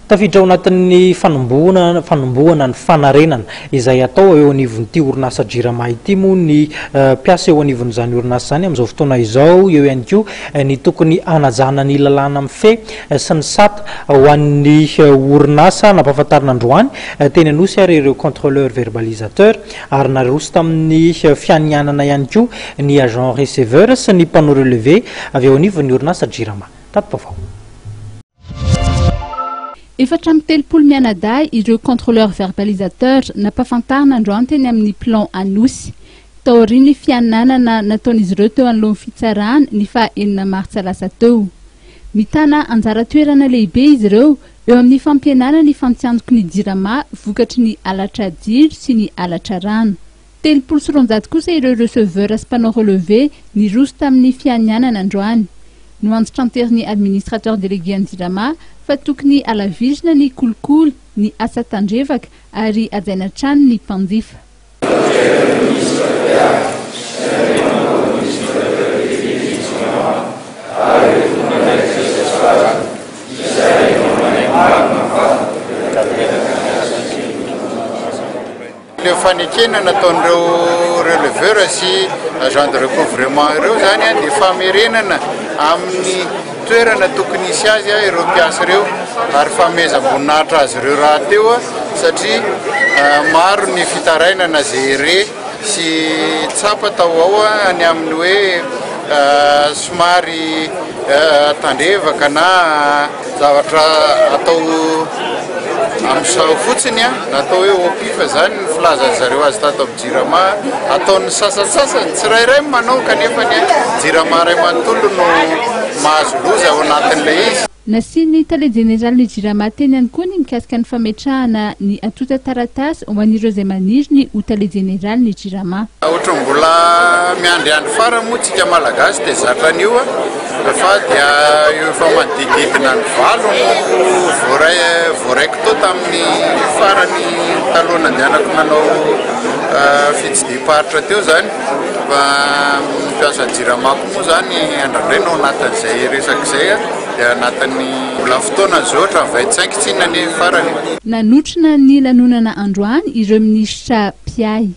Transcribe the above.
tafiditra ao anatin'ny fanombohana ny fanarenana izay atao eo anivon'ity orinasa Jirama ity moa ny piasa eo anivon'izany orinasa zany amin'izao fotoana izao eo ihany koa ny tokony anajana ny lalàna amin'ny fe sy ny sata ho an'ny orinasa nampahafantarina androany teny anosy ary ireo contrôleur verbalisateur ary naroso tamin'ny fianianana ihany koa ny agent receveur sy ny panneau relevé avy eo anivon'ny orinasa Jirama. Tato-pavao. Efatra amby telopolo mianadahy ireo contrôleur verbalisateur nampahafantarina androany teny amin'ny plan Anosy. Taoriny fiananana nataon'izy ireo teo anoloan'ny fitsarana ny faha 9 martsa lasa teo. Mitana anjara toerana lehibe izy ireo eo amin'ny fampianana ny fampianjoko ny Jirama vokatry ny alatra jiro sy ny alatra rano. Telopolo sy roanjato kosa ireo receveur sy panneau relevé niroso tamin'ny fianianana androany. No anjotranteriny administrateur délégué ny Jirama fa tokony alavizina ny kolokolo ny asa tandrevaka ary ajaina trano ny mpanjifa. Le fanekena nataon'ireo releveur sy agent de recouvrement ireo zany dia famerenana amin'ny toerana tokony isy azy ireo mpiasa ireo ary famezam-boninahitra azy ireo raha teo satria maro ny fitarainana zay re sy tsapa tao ao any amin'ny hoe somary tandrevaka na zavatra atao amin'izao fotsiny natao hoe opifa zany ny filazany zareo azy tato amin'ny Jirama ataon'ny sasasasany tsirairay manao kanefa ny Jirama ray manontolo no mahazo loza ao anatin'ilay izy. Nasiany tale général ny Jirama teny ihany koa ny mikasika ny fametrahana ny atota taratasy ho an'ireo izay maniry ny ho tale général ny Jirama. Ohatra mbola miandriandry fara moa tsika malagasy dia zatra an'io fa dia io efa manodididina ny valo voaraiko tao tamin'ny farany taloha nandehanako nanao fitsidiparitra teo zany fa mpiasa Jiramako moa zany andrandray no anatin'izay resak'izay dia anatin'ny mbola fotoana zotra 25 tsina ny farany. Nanotrona ny lanonana androany ireo minisitra Piay.